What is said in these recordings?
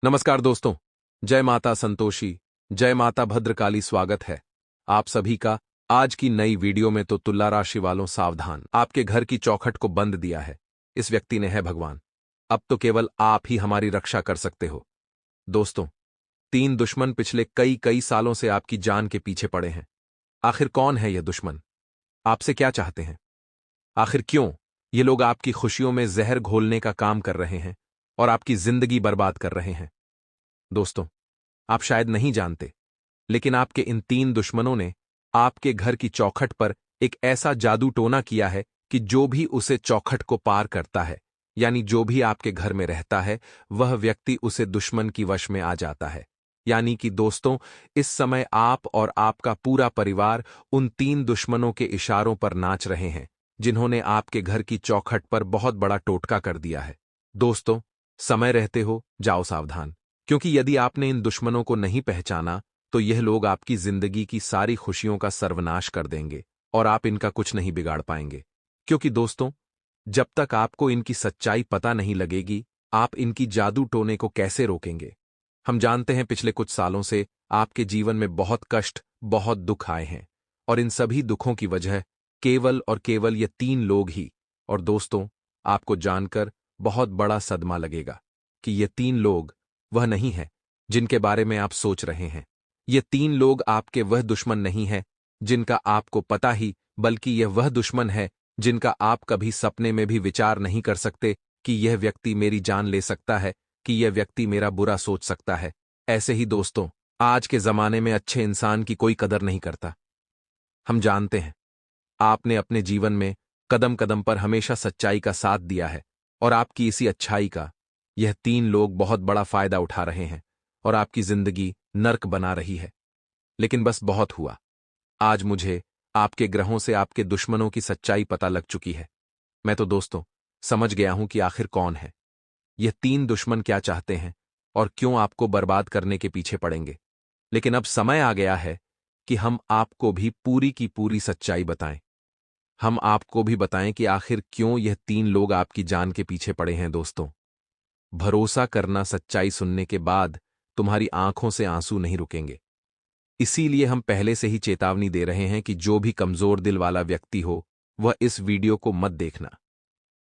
नमस्कार दोस्तों। जय माता संतोषी, जय माता भद्रकाली। स्वागत है आप सभी का आज की नई वीडियो में। तो तुला राशि वालों सावधान, आपके घर की चौखट को बंद दिया है इस व्यक्ति ने है भगवान। अब तो केवल आप ही हमारी रक्षा कर सकते हो। दोस्तों, 3 दुश्मन पिछले कई कई सालों से आपकी जान के पीछे पड़े हैं। आखिर कौन है यह दुश्मन? आपसे क्या चाहते हैं? आखिर क्यों ये लोग आपकी खुशियों में जहर घोलने का काम कर रहे हैं और आपकी जिंदगी बर्बाद कर रहे हैं? दोस्तों, आप शायद नहीं जानते, लेकिन आपके इन 3 दुश्मनों ने आपके घर की चौखट पर एक ऐसा जादू टोना किया है कि जो भी उसे चौखट को पार करता है, यानी जो भी आपके घर में रहता है, वह व्यक्ति उसे दुश्मन की वश में आ जाता है। यानी कि दोस्तों, इस समय आप और आपका पूरा परिवार उन 3 दुश्मनों के इशारों पर नाच रहे हैं, जिन्होंने आपके घर की चौखट पर बहुत बड़ा टोटका कर दिया है। दोस्तों, समय रहते हो जाओ सावधान, क्योंकि यदि आपने इन दुश्मनों को नहीं पहचाना तो यह लोग आपकी जिंदगी की सारी खुशियों का सर्वनाश कर देंगे और आप इनका कुछ नहीं बिगाड़ पाएंगे। क्योंकि दोस्तों, जब तक आपको इनकी सच्चाई पता नहीं लगेगी, आप इनकी जादू टोने को कैसे रोकेंगे? हम जानते हैं पिछले कुछ सालों से आपके जीवन में बहुत कष्ट, बहुत दुख आए हैं, और इन सभी दुखों की वजह केवल और केवल ये 3 लोग ही। और दोस्तों, आपको जानकर बहुत बड़ा सदमा लगेगा कि ये 3 लोग वह नहीं है जिनके बारे में आप सोच रहे हैं। ये 3 लोग आपके वह दुश्मन नहीं है जिनका आपको पता ही, बल्कि यह वह दुश्मन है जिनका आप कभी सपने में भी विचार नहीं कर सकते कि यह व्यक्ति मेरी जान ले सकता है, कि यह व्यक्ति मेरा बुरा सोच सकता है। ऐसे ही दोस्तों, आज के जमाने में अच्छे इंसान की कोई कदर नहीं करता। हम जानते हैं आपने अपने जीवन में कदम कदम पर हमेशा सच्चाई का साथ दिया है, और आपकी इसी अच्छाई का यह 3 लोग बहुत बड़ा फायदा उठा रहे हैं और आपकी जिंदगी नर्क बना रही है। लेकिन बस बहुत हुआ। आज मुझे आपके ग्रहों से आपके दुश्मनों की सच्चाई पता लग चुकी है। मैं तो दोस्तों समझ गया हूं कि आखिर कौन है यह 3 दुश्मन, क्या चाहते हैं और क्यों आपको बर्बाद करने के पीछे पड़ेंगे। लेकिन अब समय आ गया है कि हम आपको भी पूरी की पूरी सच्चाई बताएं। हम आपको भी बताएं कि आखिर क्यों यह 3 लोग आपकी जान के पीछे पड़े हैं। दोस्तों, भरोसा करना, सच्चाई सुनने के बाद तुम्हारी आंखों से आंसू नहीं रुकेंगे। इसीलिए हम पहले से ही चेतावनी दे रहे हैं कि जो भी कमजोर दिल वाला व्यक्ति हो, वह इस वीडियो को मत देखना,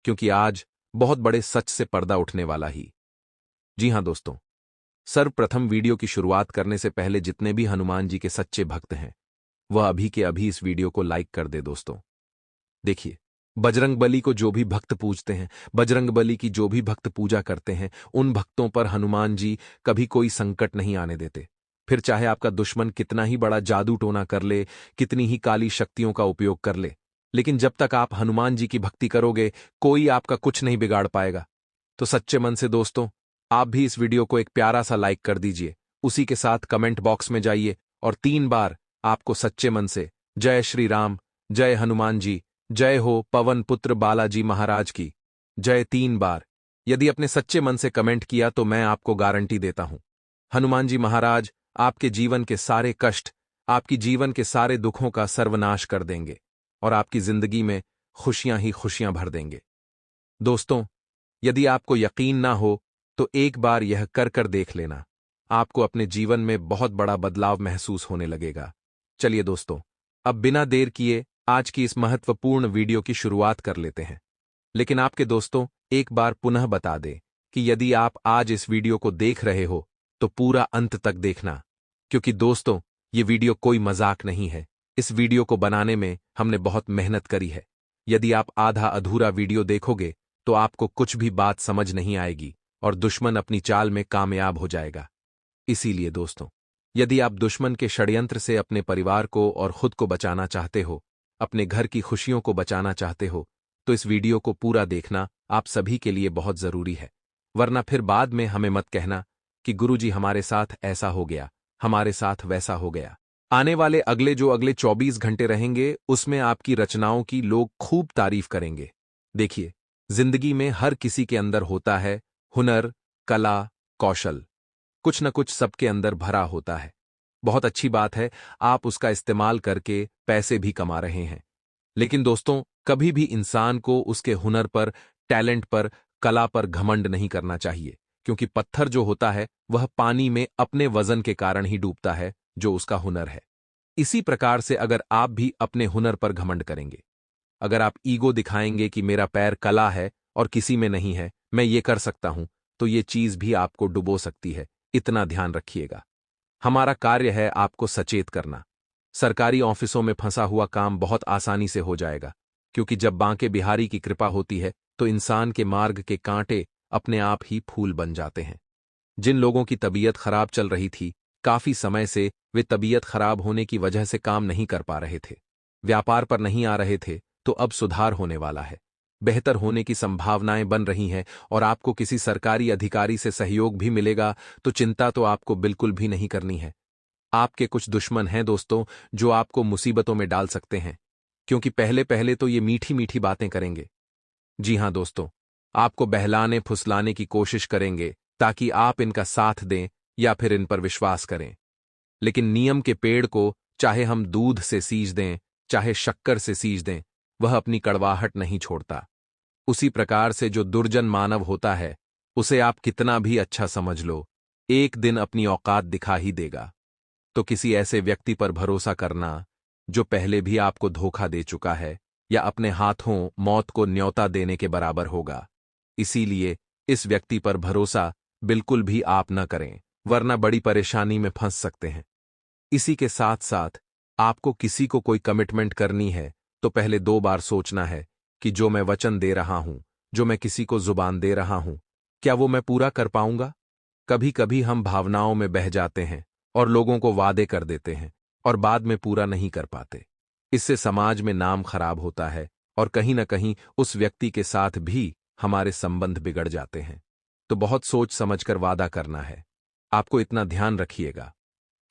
क्योंकि आज बहुत बड़े सच से पर्दा उठने वाला ही। जी हां दोस्तों, सर्वप्रथम वीडियो की शुरुआत करने से पहले जितने भी हनुमान जी के सच्चे भक्त हैं, वह अभी के अभी इस वीडियो को लाइक कर दे। दोस्तों देखिए, बजरंग बली को जो भी भक्त पूजते हैं, बजरंग बली की जो भी भक्त पूजा करते हैं, उन भक्तों पर हनुमान जी कभी कोई संकट नहीं आने देते। फिर चाहे आपका दुश्मन कितना ही बड़ा जादू टोना कर ले, कितनी ही काली शक्तियों का उपयोग कर ले, लेकिन जब तक आप हनुमान जी की भक्ति करोगे, कोई आपका कुछ नहीं बिगाड़ पाएगा। तो सच्चे मन से दोस्तों, आप भी इस वीडियो को एक प्यारा सा लाइक कर दीजिए। उसी के साथ कमेंट बॉक्स में जाइए और 3 बार आपको सच्चे मन से जय श्री राम, जय हनुमान जी, जय हो पवन पुत्र बालाजी महाराज की जय 3 बार यदि अपने सच्चे मन से कमेंट किया तो मैं आपको गारंटी देता हूं, हनुमान जी महाराज आपके जीवन के सारे कष्ट, आपकी जीवन के सारे दुखों का सर्वनाश कर देंगे और आपकी जिंदगी में खुशियां ही खुशियां भर देंगे। दोस्तों, यदि आपको यकीन ना हो तो एक बार यह कर कर देख लेना, आपको अपने जीवन में बहुत बड़ा बदलाव महसूस होने लगेगा। चलिए दोस्तों, अब बिना देर किए आज की इस महत्वपूर्ण वीडियो की शुरुआत कर लेते हैं। लेकिन आपके दोस्तों, एक बार पुनः बता दें कि यदि आप आज इस वीडियो को देख रहे हो तो पूरा अंत तक देखना, क्योंकि दोस्तों ये वीडियो कोई मजाक नहीं है। इस वीडियो को बनाने में हमने बहुत मेहनत करी है। यदि आप आधा अधूरा वीडियो देखोगे तो आपको कुछ भी बात समझ नहीं आएगी और दुश्मन अपनी चाल में कामयाब हो जाएगा। इसीलिए दोस्तों, यदि आप दुश्मन के षड्यंत्र से अपने परिवार को और खुद को बचाना चाहते हो, अपने घर की खुशियों को बचाना चाहते हो, तो इस वीडियो को पूरा देखना आप सभी के लिए बहुत जरूरी है। वरना फिर बाद में हमें मत कहना कि गुरुजी हमारे साथ ऐसा हो गया, हमारे साथ वैसा हो गया। आने वाले अगले 24 घंटे रहेंगे, उसमें आपकी रचनाओं की लोग खूब तारीफ करेंगे। देखिए, जिंदगी में हर किसी के अंदर होता है हुनर, कला, कौशल, कुछ न कुछ सबके अंदर भरा होता है। बहुत अच्छी बात है, आप उसका इस्तेमाल करके पैसे भी कमा रहे हैं। लेकिन दोस्तों, कभी भी इंसान को उसके हुनर पर, टैलेंट पर, कला पर घमंड नहीं करना चाहिए, क्योंकि पत्थर जो होता है वह पानी में अपने वजन के कारण ही डूबता है, जो उसका हुनर है। इसी प्रकार से अगर आप भी अपने हुनर पर घमंड करेंगे, अगर आप ईगो दिखाएंगे कि मेरा पैर कला है और किसी में नहीं है, मैं ये कर सकता हूं, तो ये चीज भी आपको डुबो सकती है। इतना ध्यान रखिएगा। हमारा कार्य है आपको सचेत करना। सरकारी ऑफिसों में फंसा हुआ काम बहुत आसानी से हो जाएगा, क्योंकि जब बांके बिहारी की कृपा होती है तो इंसान के मार्ग के कांटे अपने आप ही फूल बन जाते हैं। जिन लोगों की तबीयत खराब चल रही थी, काफी समय से वे तबीयत खराब होने की वजह से काम नहीं कर पा रहे थे, व्यापार पर नहीं आ रहे थे, तो अब सुधार होने वाला है। बेहतर होने की संभावनाएं बन रही हैं और आपको किसी सरकारी अधिकारी से सहयोग भी मिलेगा, तो चिंता तो आपको बिल्कुल भी नहीं करनी है। आपके कुछ दुश्मन हैं दोस्तों, जो आपको मुसीबतों में डाल सकते हैं, क्योंकि पहले पहले तो ये मीठी मीठी बातें करेंगे। जी हां दोस्तों, आपको बहलाने फुसलाने की कोशिश करेंगे ताकि आप इनका साथ दें या फिर इन पर विश्वास करें। लेकिन नियम के पेड़ को चाहे हम दूध से सींच दें, चाहे शक्कर से सींच दें, वह अपनी कड़वाहट नहीं छोड़ता। उसी प्रकार से जो दुर्जन मानव होता है, उसे आप कितना भी अच्छा समझ लो, एक दिन अपनी औकात दिखा ही देगा। तो किसी ऐसे व्यक्ति पर भरोसा करना जो पहले भी आपको धोखा दे चुका है, या अपने हाथों मौत को न्योता देने के बराबर होगा। इसीलिए इस व्यक्ति पर भरोसा बिल्कुल भी आप न करें, वरना बड़ी परेशानी में फंस सकते हैं। इसी के साथ साथ आपको किसी को कोई कमिटमेंट करनी है तो पहले 2 बार सोचना है कि जो मैं वचन दे रहा हूं, जो मैं किसी को जुबान दे रहा हूं, क्या वो मैं पूरा कर पाऊंगा। कभी कभी हम भावनाओं में बह जाते हैं और लोगों को वादे कर देते हैं और बाद में पूरा नहीं कर पाते। इससे समाज में नाम खराब होता है और कहीं न कहीं उस व्यक्ति के साथ भी हमारे संबंध बिगड़ जाते हैं। तो बहुत सोच समझकर वादा करना है। आपको इतना ध्यान रखिएगा,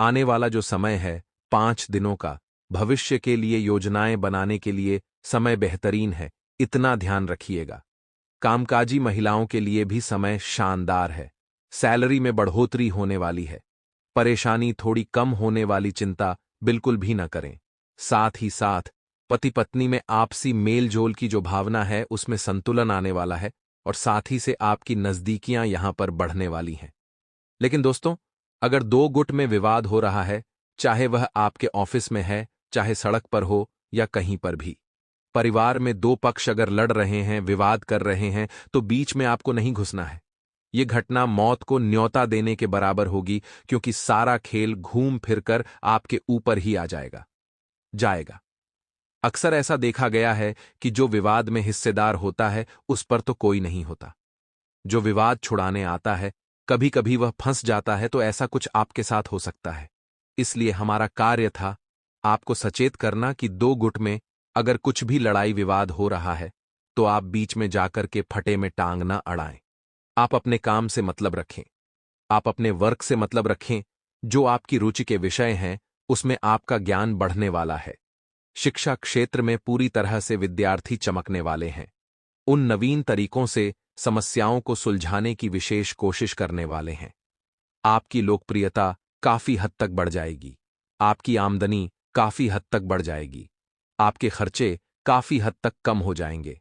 आने वाला जो समय है 5 दिनों का, भविष्य के लिए योजनाएं बनाने के लिए समय बेहतरीन है, इतना ध्यान रखिएगा। कामकाजी महिलाओं के लिए भी समय शानदार है। सैलरी में बढ़ोतरी होने वाली है। परेशानी थोड़ी कम होने वाली चिंता बिल्कुल भी न करें। साथ ही साथ पति पत्नी में आपसी मेल जोल की जो भावना है उसमें संतुलन आने वाला है और साथ ही से आपकी नजदीकियां यहां पर बढ़ने वाली हैं। लेकिन दोस्तों, अगर 2 गुट में विवाद हो रहा है, चाहे वह आपके ऑफिस में है, चाहे सड़क पर हो या कहीं पर भी, परिवार में 2 पक्ष अगर लड़ रहे हैं, विवाद कर रहे हैं, तो बीच में आपको नहीं घुसना है। ये घटना मौत को न्योता देने के बराबर होगी, क्योंकि सारा खेल घूम फिरकर आपके ऊपर ही आ जाएगा। अक्सर ऐसा देखा गया है कि जो विवाद में हिस्सेदार होता है उस पर तो कोई नहीं होता। जो विवाद छुड़ाने आता है, कभी कभी वह फंस जाता है, तो ऐसा कुछ आपके साथ हो सकता है। इसलिए हमारा कार्य था आपको सचेत करना कि 2 गुट में अगर कुछ भी लड़ाई विवाद हो रहा है, तो आप बीच में जाकर के फटे में टांग ना अड़ाएं। आप अपने काम से मतलब रखें, आप अपने वर्क से मतलब रखें। जो आपकी रुचि के विषय हैं, उसमें आपका ज्ञान बढ़ने वाला है। शिक्षा क्षेत्र में पूरी तरह से विद्यार्थी चमकने वाले हैं। उन नवीन तरीकों से समस्याओं को सुलझाने की विशेष कोशिश करने वाले हैं। आपकी लोकप्रियता काफी हद तक बढ़ जाएगी। आपकी आमदनी काफी हद तक बढ़ जाएगी। आपके खर्चे काफी हद तक कम हो जाएंगे।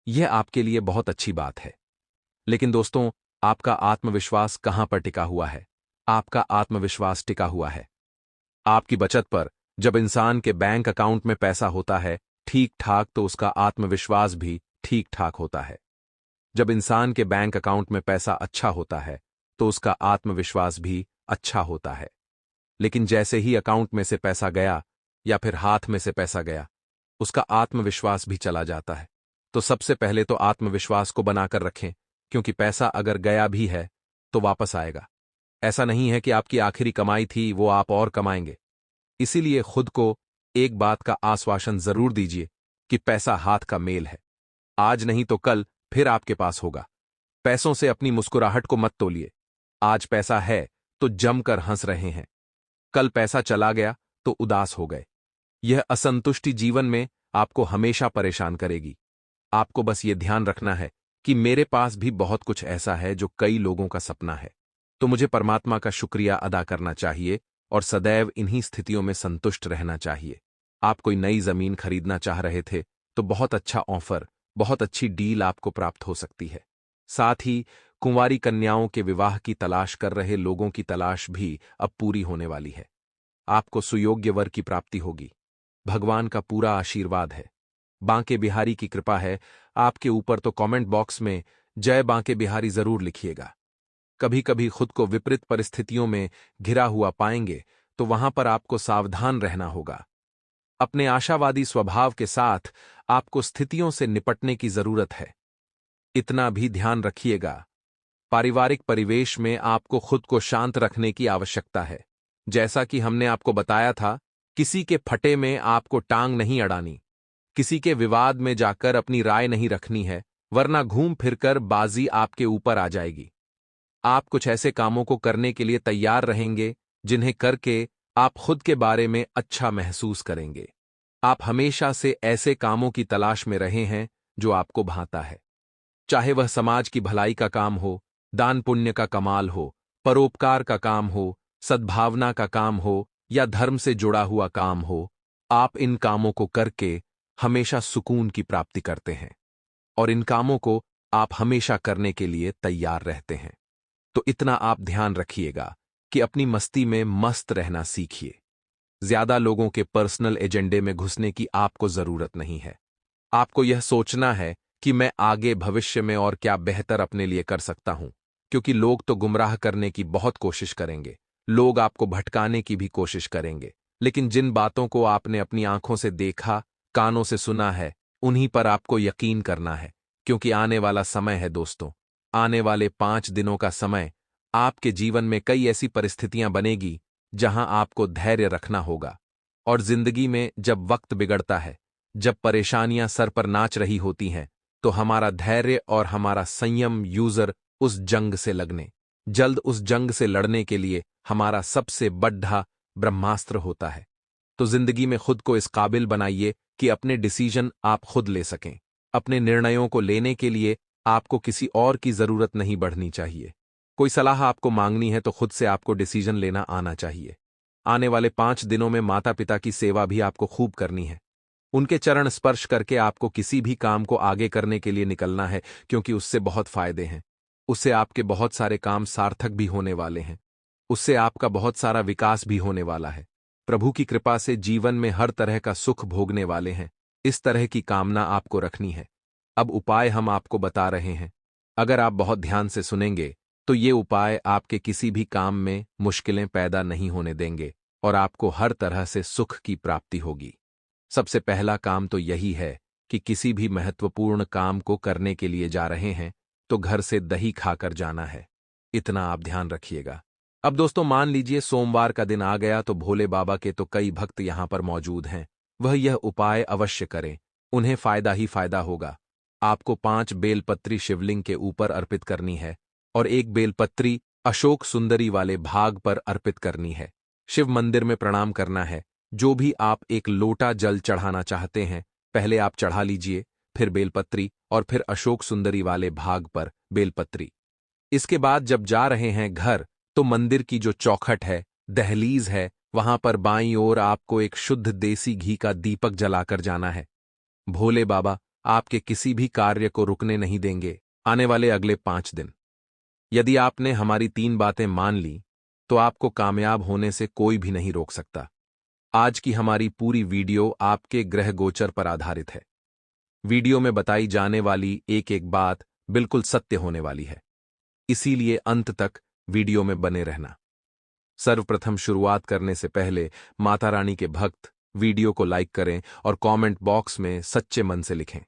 यह आपके लिए बहुत अच्छी बात है। लेकिन दोस्तों, आपका आत्मविश्वास कहां पर टिका हुआ है? आपका आत्मविश्वास टिका हुआ है आपकी बचत पर। जब इंसान के बैंक अकाउंट में पैसा होता है ठीक ठाक, तो उसका आत्मविश्वास भी ठीक ठाक होता है। जब इंसान के बैंक अकाउंट में पैसा अच्छा होता है, तो उसका आत्मविश्वास भी अच्छा होता है। लेकिन जैसे ही अकाउंट में से पैसा गया या फिर हाथ में से पैसा गया, उसका आत्मविश्वास भी चला जाता है। तो सबसे पहले तो आत्मविश्वास को बनाकर रखें, क्योंकि पैसा अगर गया भी है तो वापस आएगा। ऐसा नहीं है कि आपकी आखिरी कमाई थी वो आप और कमाएंगे। इसीलिए खुद को एक बात का आश्वासन जरूर दीजिए कि पैसा हाथ का मेल है। आज नहीं तो कल फिर आपके पास होगा। पैसों से अपनी मुस्कुराहट को मत तोलिए। आज पैसा है तो जमकर हंस रहे हैं, कल पैसा चला गया तो उदास हो गए। यह असंतुष्टि जीवन में आपको हमेशा परेशान करेगी। आपको बस ये ध्यान रखना है कि मेरे पास भी बहुत कुछ ऐसा है जो कई लोगों का सपना है, तो मुझे परमात्मा का शुक्रिया अदा करना चाहिए और सदैव इन्हीं स्थितियों में संतुष्ट रहना चाहिए। आप कोई नई जमीन खरीदना चाह रहे थे, तो बहुत अच्छा ऑफर, बहुत अच्छी डील आपको प्राप्त हो सकती है। साथ ही कुंवारी कन्याओं के विवाह की तलाश कर रहे लोगों की तलाश भी अब पूरी होने वाली है। आपको सुयोग्य वर की प्राप्ति होगी। भगवान का पूरा आशीर्वाद है। बांके बिहारी की कृपा है आपके ऊपर, तो कमेंट बॉक्स में जय बांके बिहारी जरूर लिखिएगा। कभी कभी खुद को विपरीत परिस्थितियों में घिरा हुआ पाएंगे, तो वहां पर आपको सावधान रहना होगा। अपने आशावादी स्वभाव के साथ आपको स्थितियों से निपटने की जरूरत है। इतना भी ध्यान रखिएगा, पारिवारिक परिवेश में आपको खुद को शांत रखने की आवश्यकता है। जैसा कि हमने आपको बताया था, किसी के फटे में आपको टांग नहीं अड़ानी, किसी के विवाद में जाकर अपनी राय नहीं रखनी है, वरना घूम फिरकर बाजी आपके ऊपर आ जाएगी। आप कुछ ऐसे कामों को करने के लिए तैयार रहेंगे जिन्हें करके आप खुद के बारे में अच्छा महसूस करेंगे। आप हमेशा से ऐसे कामों की तलाश में रहे हैं जो आपको भाता है, चाहे वह समाज की भलाई का काम हो, दान पुण्य का कमाल हो, परोपकार का काम हो, सद्भावना का काम हो या धर्म से जुड़ा हुआ काम हो। आप इन कामों को करके हमेशा सुकून की प्राप्ति करते हैं और इन कामों को आप हमेशा करने के लिए तैयार रहते हैं। तो इतना आप ध्यान रखिएगा कि अपनी मस्ती में मस्त रहना सीखिए। ज्यादा लोगों के पर्सनल एजेंडे में घुसने की आपको जरूरत नहीं है। आपको यह सोचना है कि मैं आगे भविष्य में और क्या बेहतर अपने लिए कर सकता हूं, क्योंकि लोग तो गुमराह करने की बहुत कोशिश करेंगे, लोग आपको भटकाने की भी कोशिश करेंगे, लेकिन जिन बातों को आपने अपनी आंखों से देखा, कानों से सुना है, उन्हीं पर आपको यकीन करना है। क्योंकि आने वाला समय है दोस्तों, आने वाले 5 दिनों का समय आपके जीवन में कई ऐसी परिस्थितियां बनेगी जहां आपको धैर्य रखना होगा। और जिंदगी में जब वक्त बिगड़ता है, जब परेशानियां सर पर नाच रही होती हैं, तो हमारा धैर्य और हमारा संयम यूजर उस जंग से लगने, जल्द उस जंग से लड़ने के लिए हमारा सबसे बड़ा ब्रह्मास्त्र होता है। तो जिंदगी में खुद को इस काबिल बनाइए कि अपने डिसीजन आप खुद ले सकें। अपने निर्णयों को लेने के लिए आपको किसी और की जरूरत नहीं बढ़नी चाहिए। कोई सलाह आपको मांगनी है तो खुद से आपको डिसीजन लेना आना चाहिए। आने वाले 5 दिनों में माता पिता की सेवा भी आपको खूब करनी है। उनके चरण स्पर्श करके आपको किसी भी काम को आगे करने के लिए निकलना है, क्योंकि उससे बहुत फायदे हैं। उससे आपके बहुत सारे काम सार्थक भी होने वाले हैं। उससे आपका बहुत सारा विकास भी होने वाला है। प्रभु की कृपा से जीवन में हर तरह का सुख भोगने वाले हैं। इस तरह की कामना आपको रखनी है। अब उपाय हम आपको बता रहे हैं। अगर आप बहुत ध्यान से सुनेंगे तो ये उपाय आपके किसी भी काम में मुश्किलें पैदा नहीं होने देंगे और आपको हर तरह से सुख की प्राप्ति होगी। सबसे पहला काम तो यही है कि किसी भी महत्वपूर्ण काम को करने के लिए जा रहे हैं तो घर से दही खाकर जाना है। इतना आप ध्यान रखिएगा। अब दोस्तों मान लीजिए सोमवार का दिन आ गया, तो भोले बाबा के तो कई भक्त यहां पर मौजूद हैं। वह यह उपाय अवश्य करें, उन्हें फायदा ही फायदा होगा। आपको 5 बेलपत्री शिवलिंग के ऊपर अर्पित करनी है और 1 बेलपत्री अशोक सुंदरी वाले भाग पर अर्पित करनी है। शिव मंदिर में प्रणाम करना है। जो भी आप एक लोटा जल चढ़ाना चाहते हैं, पहले आप चढ़ा लीजिए, फिर बेलपत्री और फिर अशोक सुंदरी वाले भाग पर बेलपत्री। इसके बाद जब जा रहे हैं घर, तो मंदिर की जो चौखट है, दहलीज है, वहां पर बाईं ओर आपको एक शुद्ध देसी घी का दीपक जलाकर जाना है। भोले बाबा आपके किसी भी कार्य को रुकने नहीं देंगे आने वाले अगले 5 दिन। यदि आपने हमारी 3 बातें मान ली तो आपको कामयाब होने से कोई भी नहीं रोक सकता। आज की हमारी पूरी वीडियो आपके ग्रह गोचर पर आधारित है। वीडियो में बताई जाने वाली एक एक बात बिल्कुल सत्य होने वाली है, इसीलिए अंत तक वीडियो में बने रहना। सर्वप्रथम शुरुआत करने से पहले माता रानी के भक्त वीडियो को लाइक करें और कमेंट बॉक्स में सच्चे मन से लिखें,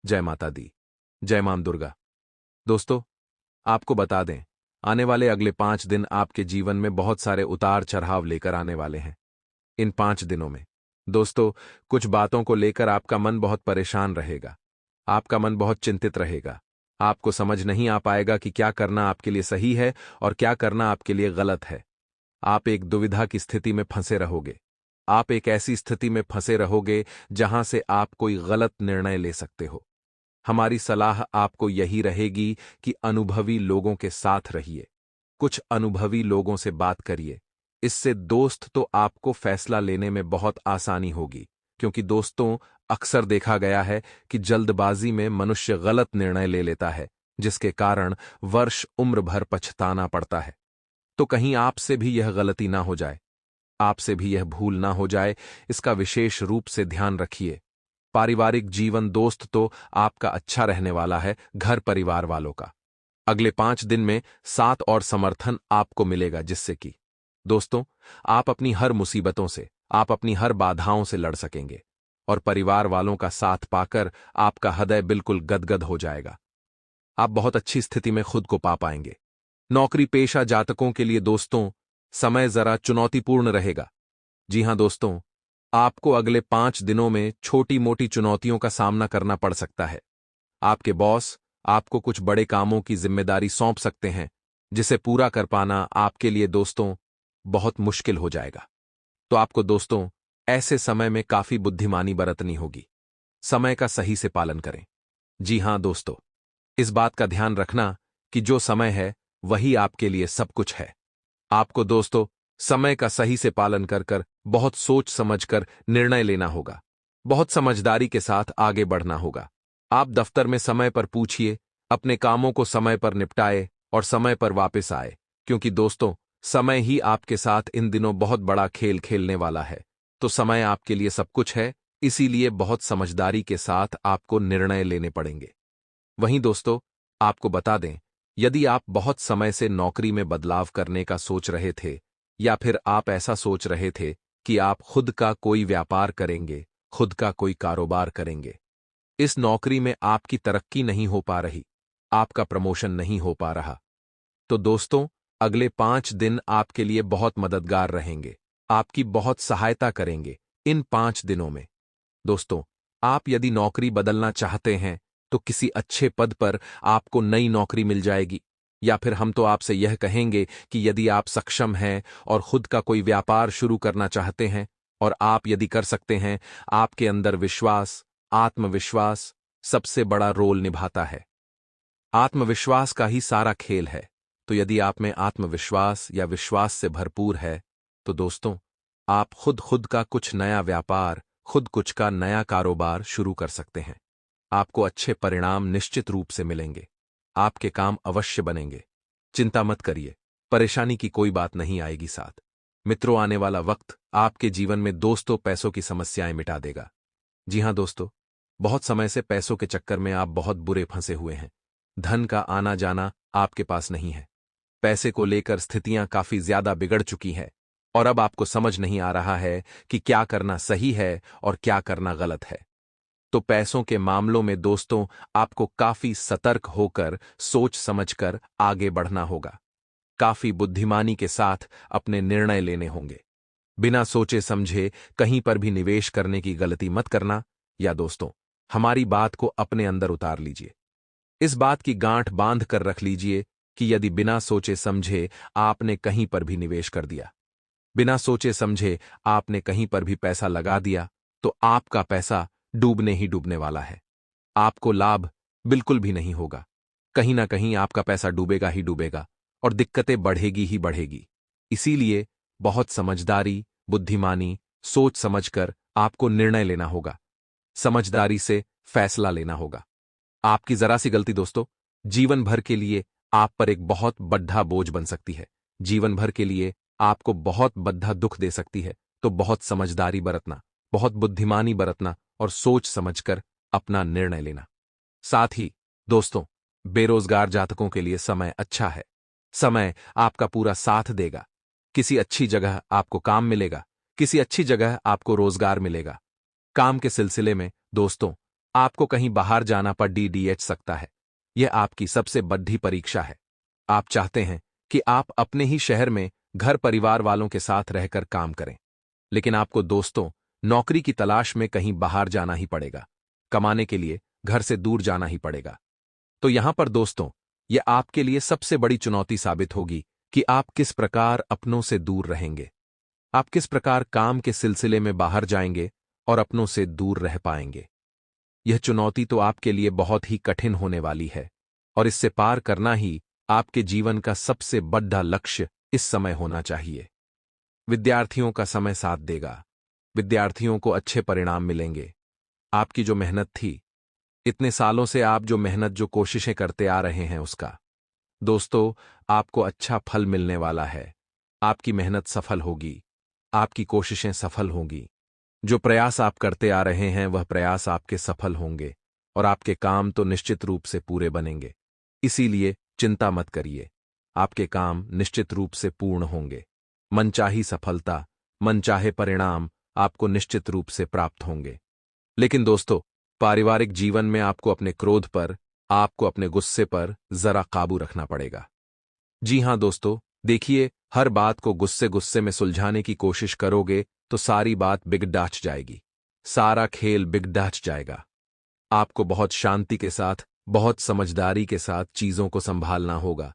जय माता दी, जय मां दुर्गा। दोस्तों, आपको बता दें, आने वाले अगले 5 दिन आपके जीवन में बहुत सारे उतार चढ़ाव लेकर आने वाले हैं। इन 5 दिनों में दोस्तों कुछ बातों को लेकर आपका मन बहुत परेशान रहेगा, आपका मन बहुत चिंतित रहेगा। आपको समझ नहीं आ पाएगा कि क्या करना आपके लिए सही है और क्या करना आपके लिए गलत है। आप एक दुविधा की स्थिति में फंसे रहोगे। आप एक ऐसी स्थिति में फंसे रहोगे जहां से आप कोई गलत निर्णय ले सकते हो। हमारी सलाह आपको यही रहेगी कि अनुभवी लोगों के साथ रहिए, कुछ अनुभवी लोगों से बात करिए। इससे दोस्त तो आपको फैसला लेने में बहुत आसानी होगी, क्योंकि दोस्तों अक्सर देखा गया है कि जल्दबाजी में मनुष्य गलत निर्णय ले लेता है, जिसके कारण वर्ष उम्र भर पछताना पड़ता है। तो कहीं आपसे भी यह गलती ना हो जाए, आपसे भी यह भूल ना हो जाए, इसका विशेष रूप से ध्यान रखिए। पारिवारिक जीवन दोस्त तो आपका अच्छा रहने वाला है, घर परिवार वालों का अगले 5 दिन में साथ और समर्थन आपको मिलेगा, जिससे कि दोस्तों आप अपनी हर मुसीबतों से, आप अपनी हर बाधाओं से लड़ सकेंगे और परिवार वालों का साथ पाकर आपका हृदय बिल्कुल गदगद हो जाएगा। आप बहुत अच्छी स्थिति में खुद को पा पाएंगे। नौकरी पेशा जातकों के लिए दोस्तों समय जरा चुनौतीपूर्ण रहेगा। जी हां दोस्तों, आपको अगले 5 दिनों में छोटी मोटी चुनौतियों का सामना करना पड़ सकता है। आपके बॉस आपको कुछ बड़े कामों की जिम्मेदारी सौंप सकते हैं, जिसे पूरा कर पाना आपके लिए दोस्तों बहुत मुश्किल हो जाएगा। तो आपको दोस्तों ऐसे समय में काफी बुद्धिमानी बरतनी होगी। समय का सही से पालन करें। जी हां दोस्तों, इस बात का ध्यान रखना कि जो समय है वही आपके लिए सब कुछ है। आपको दोस्तों समय का सही से पालन कर कर बहुत सोच समझकर निर्णय लेना होगा। बहुत समझदारी के साथ आगे बढ़ना होगा। आप दफ्तर में समय पर पूछिए, अपने कामों को समय पर निपटाए और समय पर वापस आए, क्योंकि दोस्तों समय ही आपके साथ इन दिनों बहुत बड़ा खेल खेलने वाला है। तो समय आपके लिए सब कुछ है, इसीलिए बहुत समझदारी के साथ आपको निर्णय लेने पड़ेंगे। वहीं दोस्तों आपको बता दें, यदि आप बहुत समय से नौकरी में बदलाव करने का सोच रहे थे या फिर आप ऐसा सोच रहे थे कि आप खुद का कोई व्यापार करेंगे, खुद का कोई कारोबार करेंगे, इस नौकरी में आपकी तरक्की नहीं हो पा रही, आपका प्रमोशन नहीं हो पा रहा, तो दोस्तों अगले 5 दिन आपके लिए बहुत मददगार रहेंगे, आपकी बहुत सहायता करेंगे। इन 5 दिनों में दोस्तों आप यदि नौकरी बदलना चाहते हैं तो किसी अच्छे पद पर आपको नई नौकरी मिल जाएगी, या फिर हम तो आपसे यह कहेंगे कि यदि आप सक्षम हैं और खुद का कोई व्यापार शुरू करना चाहते हैं और आप यदि कर सकते हैं, आपके अंदर विश्वास, आत्मविश्वास सबसे बड़ा रोल निभाता है। आत्मविश्वास का ही सारा खेल है। तो यदि आप में आत्मविश्वास या विश्वास से भरपूर है तो दोस्तों आप खुद का कुछ नया व्यापार, खुद कुछ का नया कारोबार शुरू कर सकते हैं। आपको अच्छे परिणाम निश्चित रूप से मिलेंगे, आपके काम अवश्य बनेंगे। चिंता मत करिए, परेशानी की कोई बात नहीं आएगी साथ। मित्रों आने वाला वक्त आपके जीवन में दोस्तों पैसों की समस्याएं मिटा देगा। जी हां दोस्तों, बहुत समय से पैसों के चक्कर में आप बहुत बुरे फंसे हुए हैं। धन का आना जाना आपके पास नहीं है। पैसे को लेकर स्थितियां काफी ज्यादा बिगड़ चुकी हैं और अब आपको समझ नहीं आ रहा है कि क्या करना सही है और क्या करना गलत है। तो पैसों के मामलों में दोस्तों आपको काफी सतर्क होकर, सोच समझकर आगे बढ़ना होगा। काफी बुद्धिमानी के साथ अपने निर्णय लेने होंगे। बिना सोचे समझे कहीं पर भी निवेश करने की गलती मत करना। या दोस्तों हमारी बात को अपने अंदर उतार लीजिए। इस बात की गांठ बांध कर रख लीजिए कि यदि बिना सोचे समझे आपने कहीं पर भी निवेश कर दिया, बिना सोचे समझे आपने कहीं पर भी पैसा लगा दिया, तो आपका पैसा डूबने ही डूबने वाला है। आपको लाभ बिल्कुल भी नहीं होगा। कहीं ना कहीं आपका पैसा डूबेगा ही डूबेगा और दिक्कतें बढ़ेगी ही बढ़ेगी। इसीलिए बहुत समझदारी, बुद्धिमानी, सोच समझकर आपको निर्णय लेना होगा। समझदारी से फैसला लेना होगा। आपकी जरा सी गलती दोस्तों जीवन भर के लिए आप पर एक बहुत बड़ा बोझ बन सकती है। जीवन भर के लिए आपको बहुत बड़ा दुख दे सकती है। तो बहुत समझदारी बरतना, बहुत बुद्धिमानी बरतना और सोच समझकर अपना निर्णय लेना। साथ ही दोस्तों बेरोजगार जातकों के लिए समय अच्छा है। समय आपका पूरा साथ देगा। किसी अच्छी जगह आपको काम मिलेगा, किसी अच्छी जगह आपको रोजगार मिलेगा। काम के सिलसिले में दोस्तों आपको कहीं बाहर जाना पड़ डीडीएच सकता है। यह आपकी सबसे बड़ी परीक्षा है। आप चाहते हैं कि आप अपने ही शहर में घर परिवार वालों के साथ रहकर काम करें, लेकिन आपको दोस्तों नौकरी की तलाश में कहीं बाहर जाना ही पड़ेगा। कमाने के लिए घर से दूर जाना ही पड़ेगा। तो यहां पर दोस्तों यह आपके लिए सबसे बड़ी चुनौती साबित होगी कि आप किस प्रकार अपनों से दूर रहेंगे। आप किस प्रकार काम के सिलसिले में बाहर जाएंगे और अपनों से दूर रह पाएंगे। यह चुनौती तो आपके लिए बहुत ही कठिन होने वाली है और इससे पार करना ही आपके जीवन का सबसे बड़ा लक्ष्य इस समय होना चाहिए। विद्यार्थियों का समय साथ देगा। विद्यार्थियों को अच्छे परिणाम मिलेंगे। आपकी जो मेहनत थी इतने सालों से आप जो मेहनत जो कोशिशें करते आ रहे हैं उसका। दोस्तों, आपको अच्छा फल मिलने वाला है। आपकी मेहनत सफल होगी। आपकी कोशिशें सफल होंगी। जो प्रयास आप करते आ रहे हैं वह प्रयास आपके सफल होंगे और आपके काम तो निश्चित रूप से पूरे बनेंगे। इसीलिए चिंता मत करिए। आपके काम निश्चित रूप से पूर्ण होंगे। मनचाही सफलता, मनचाहे परिणाम आपको निश्चित रूप से प्राप्त होंगे। लेकिन दोस्तों, पारिवारिक जीवन में आपको अपने क्रोध पर, आपको अपने गुस्से पर जरा काबू रखना पड़ेगा। जी हां दोस्तों, देखिए, हर बात को गुस्से गुस्से में सुलझाने की कोशिश करोगे तो सारी बात बिगड़ जाएगी। सारा खेल बिगड़ जाएगा। आपको बहुत शांति के साथ, बहुत समझदारी के साथ चीजों को संभालना होगा।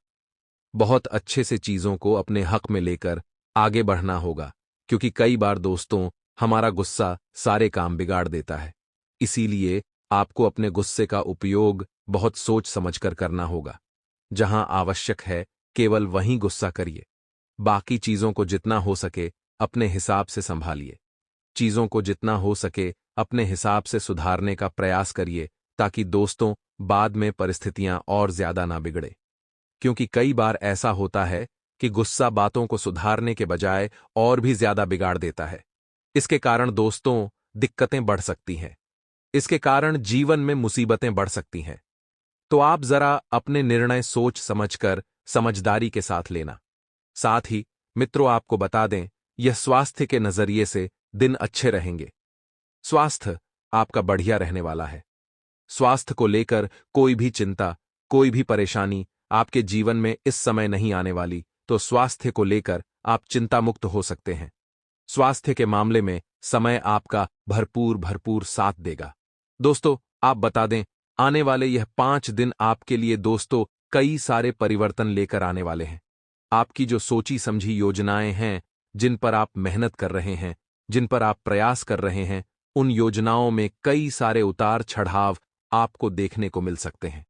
बहुत अच्छे से चीजों को अपने हक में लेकर आगे बढ़ना होगा, क्योंकि कई बार दोस्तों, हमारा गुस्सा सारे काम बिगाड़ देता है। इसीलिए आपको अपने गुस्से का उपयोग बहुत सोच समझकर करना होगा। जहां आवश्यक है केवल वहीं गुस्सा करिए। बाकी चीजों को जितना हो सके अपने हिसाब से संभालिए। चीजों को जितना हो सके अपने हिसाब से सुधारने का प्रयास करिए, ताकि दोस्तों बाद में परिस्थितियां और ज्यादा ना बिगड़े। क्योंकि कई बार ऐसा होता है कि गुस्सा बातों को सुधारने के बजाय और भी ज्यादा बिगाड़ देता है। इसके कारण दोस्तों दिक्कतें बढ़ सकती हैं। इसके कारण जीवन में मुसीबतें बढ़ सकती हैं। तो आप जरा अपने निर्णय सोच समझकर समझदारी के साथ लेना। साथ ही मित्रों, आपको बता दें, यह स्वास्थ्य के नजरिए से दिन अच्छे रहेंगे। स्वास्थ्य आपका बढ़िया रहने वाला है। स्वास्थ्य को लेकर कोई भी चिंता, कोई भी परेशानी आपके जीवन में इस समय नहीं आने वाली, तो स्वास्थ्य को लेकर आप चिंता मुक्त हो सकते हैं। स्वास्थ्य के मामले में समय आपका भरपूर भरपूर साथ देगा। दोस्तों, आप बता दें, आने वाले यह 5 दिन आपके लिए दोस्तों कई सारे परिवर्तन लेकर आने वाले हैं। आपकी जो सोची समझी योजनाएं हैं, जिन पर आप मेहनत कर रहे हैं, जिन पर आप प्रयास कर रहे हैं, उन योजनाओं में कई सारे उतार चढ़ाव आपको देखने को मिल सकते हैं।